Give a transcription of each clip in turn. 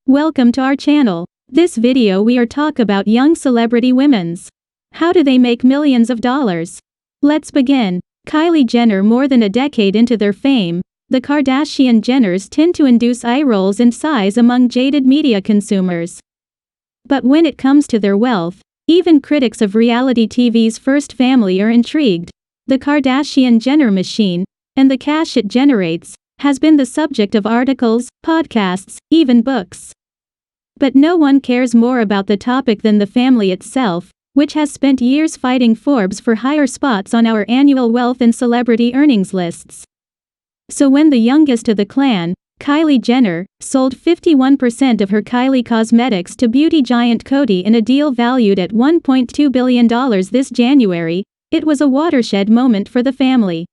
Welcome to our channel. This video we are talk about young celebrity women's. How do they make millions of dollars? Let's begin. Kylie Jenner. More than a decade into their fame, the Kardashian Jenners tend to induce eye rolls and sighs among jaded media consumers. But when it comes to their wealth, even critics of reality TV's First Family are intrigued. The Kardashian-Jenner machine, and the cash it generates, has been the subject of articles, podcasts, even books. But no one cares more about the topic than the family itself, which has spent years fighting Forbes for higher spots on our annual wealth and celebrity earnings lists. So when the youngest of the clan, Kylie Jenner, sold 51% of her Kylie Cosmetics to beauty giant Coty in a deal valued at $1.2 billion this January, it was a watershed moment for the family.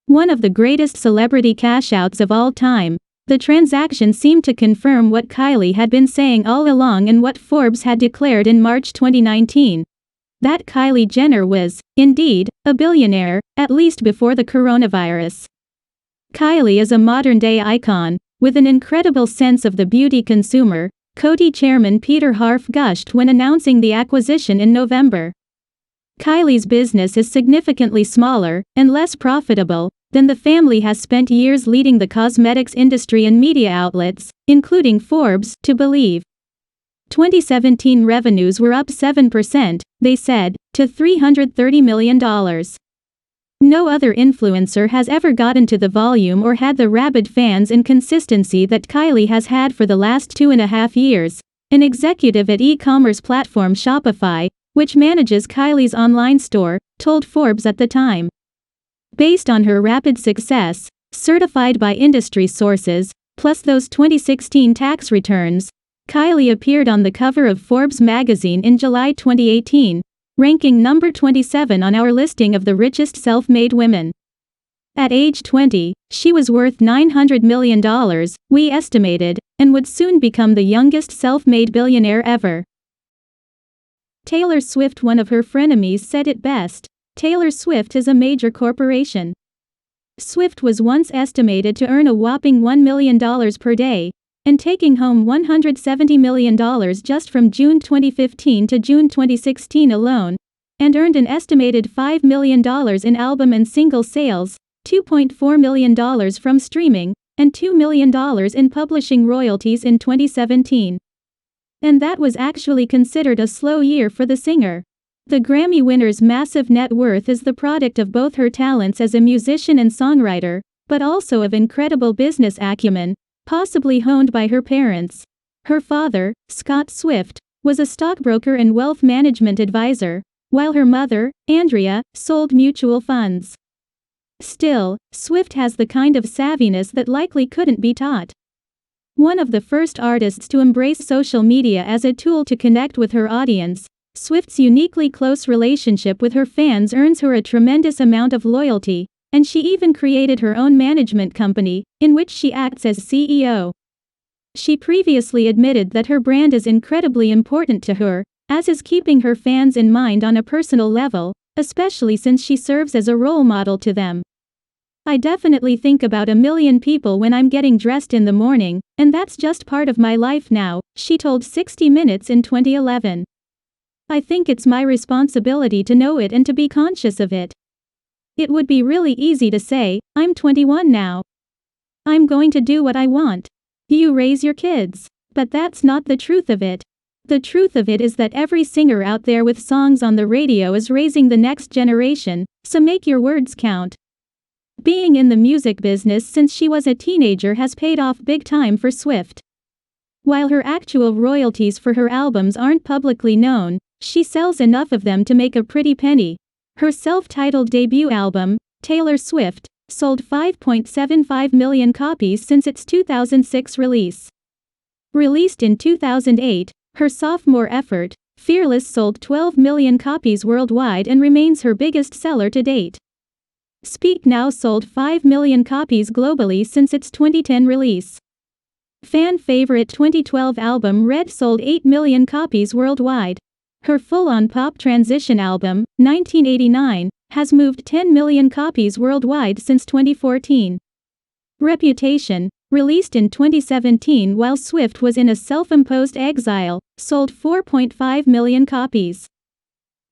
One of the greatest celebrity cash-outs of all time, the transaction seemed to confirm what Kylie had been saying all along and what Forbes had declared in March 2019. That Kylie Jenner was, indeed, a billionaire, at least before the coronavirus. Kylie is a modern-day icon, with an incredible sense of the beauty consumer, Coty chairman Peter Harf gushed when announcing the acquisition in November. Kylie's business is significantly smaller, and less profitable, than the family has spent years leading the cosmetics industry and media outlets, including Forbes, to believe. 2017 revenues were up 7%, they said, to $330 million. No other influencer has ever gotten to the volume or had the rabid fans and consistency that Kylie has had for the last 2.5 years, an executive at e-commerce platform Shopify, which manages Kylie's online store, told Forbes at the time. Based on her rapid success, certified by industry sources, plus those 2016 tax returns, Kylie appeared on the cover of Forbes magazine in July 2018, ranking number 27 on our listing of the richest self-made women. At age 20, she was worth $900 million, we estimated, and would soon become the youngest self-made billionaire ever. Taylor Swift. One of her frenemies said it best. Taylor Swift is a major corporation. Swift was once estimated to earn a whopping $1 million per day, and taking home $170 million just from June 2015 to June 2016 alone, and earned an estimated $5 million in album and single sales, $2.4 million from streaming, and $2 million in publishing royalties in 2017. And that was actually considered a slow year for the singer. The Grammy winner's massive net worth is the product of both her talents as a musician and songwriter, but also of incredible business acumen, possibly honed by her parents. Her father, Scott Swift, was a stockbroker and wealth management advisor, while her mother, Andrea, sold mutual funds. Still, Swift has the kind of savviness that likely couldn't be taught. One of the first artists to embrace social media as a tool to connect with her audience, Swift's uniquely close relationship with her fans earns her a tremendous amount of loyalty, and she even created her own management company, in which she acts as CEO. She previously admitted that her brand is incredibly important to her, as is keeping her fans in mind on a personal level, especially since she serves as a role model to them. I definitely think about 1 million people when I'm getting dressed in the morning, and that's just part of my life now, she told 60 Minutes in 2011. I think it's my responsibility to know it and to be conscious of it. It would be really easy to say, I'm 21 now. I'm going to do what I want. You raise your kids. But that's not the truth of it. The truth of it is that every singer out there with songs on the radio is raising the next generation, so make your words count. Being in the music business since she was a teenager has paid off big time for Swift. While her actual royalties for her albums aren't publicly known, she sells enough of them to make a pretty penny. Her self-titled debut album, Taylor Swift, sold 5.75 million copies since its 2006 release. Released in 2008, her sophomore effort, Fearless, sold 12 million copies worldwide and remains her biggest seller to date. Speak Now sold 5 million copies globally since its 2010 release. Fan favorite 2012 album Red sold 8 million copies worldwide. Her full-on pop transition album, 1989, has moved 10 million copies worldwide since 2014. Reputation. released in 2017 while Swift was in a self-imposed exile, sold 4.5 million copies.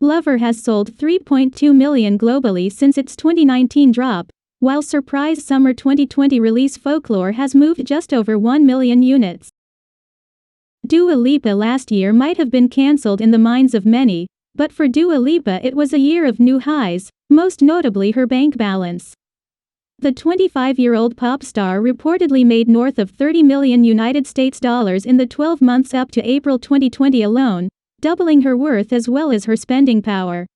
Lover has sold 3.2 million globally since its 2019 drop, while surprise summer 2020 release Folklore has moved just over 1 million units. Dua Lipa last year might have been cancelled in the minds of many, but for Dua Lipa it was a year of new highs, most notably her bank balance. The 25-year-old pop star reportedly made north of $30 million in the 12 months up to April 2020 alone, doubling her worth as well as her spending power.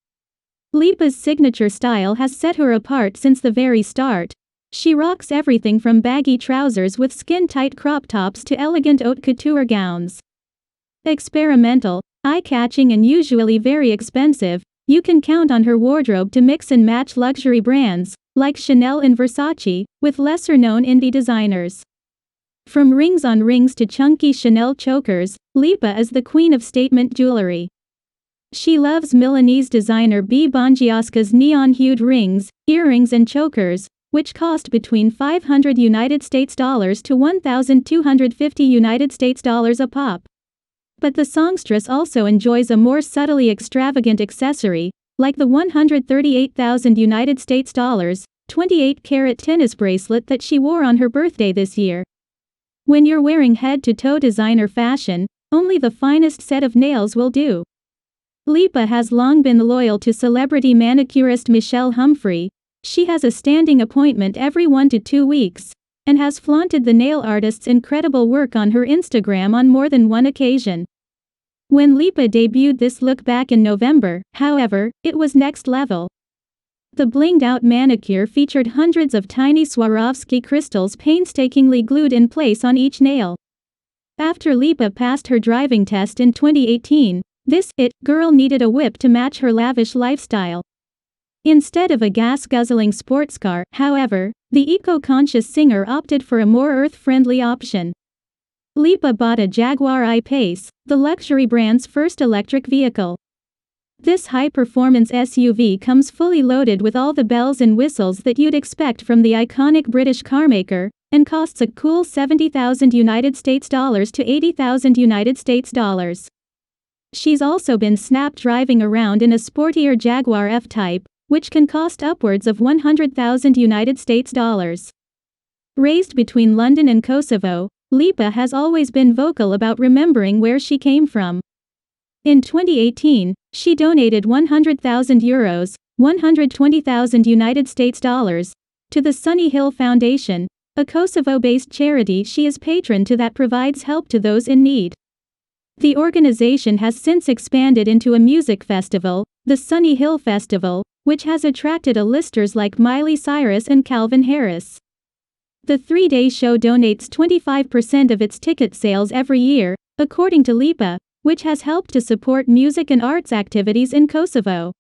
Lipa's signature style has set her apart since the very start. She rocks everything from baggy trousers with skin-tight crop tops to elegant haute couture gowns. Experimental, eye-catching and usually very expensive, you can count on her wardrobe to mix and match luxury brands, like Chanel and Versace, with lesser-known indie designers. From rings on rings to chunky Chanel chokers, Lipa is the queen of statement jewelry. She loves Milanese designer B. Bongiasca's neon-hued rings, earrings and chokers, which cost between $500 to $1,250 a pop. But the songstress also enjoys a more subtly extravagant accessory, like the $138,000 28-carat tennis bracelet that she wore on her birthday this year. When you're wearing head-to-toe designer fashion, only the finest set of nails will do. Lipa has long been loyal to celebrity manicurist Michelle Humphrey. She has a standing appointment every 1 to 2 weeks, and has flaunted the nail artist's incredible work on her Instagram on more than one occasion. When Lipa debuted this look back in November, however, it was next level. The blinged-out manicure featured hundreds of tiny Swarovski crystals painstakingly glued in place on each nail. After Lipa passed her driving test in 2018, this girl needed a whip to match her lavish lifestyle. Instead of a gas-guzzling sports car, however, the eco-conscious singer opted for a more earth-friendly option. Lipa bought a Jaguar I-Pace, the luxury brand's first electric vehicle. This high-performance SUV comes fully loaded with all the bells and whistles that you'd expect from the iconic British carmaker, and costs a cool $70,000 to $80,000. She's also been snapped driving around in a sportier Jaguar F-Type, which can cost upwards of $100,000. Raised between London and Kosovo, Lipa has always been vocal about remembering where she came from. In 2018, she donated €100,000, $120,000, to the Sunny Hill Foundation, a Kosovo-based charity she is patron to that provides help to those in need. The organization has since expanded into a music festival, the Sunny Hill Festival, which has attracted A-listers like Miley Cyrus and Calvin Harris. The 3-day show donates 25% of its ticket sales every year, according to Lipa, which has helped to support music and arts activities in Kosovo.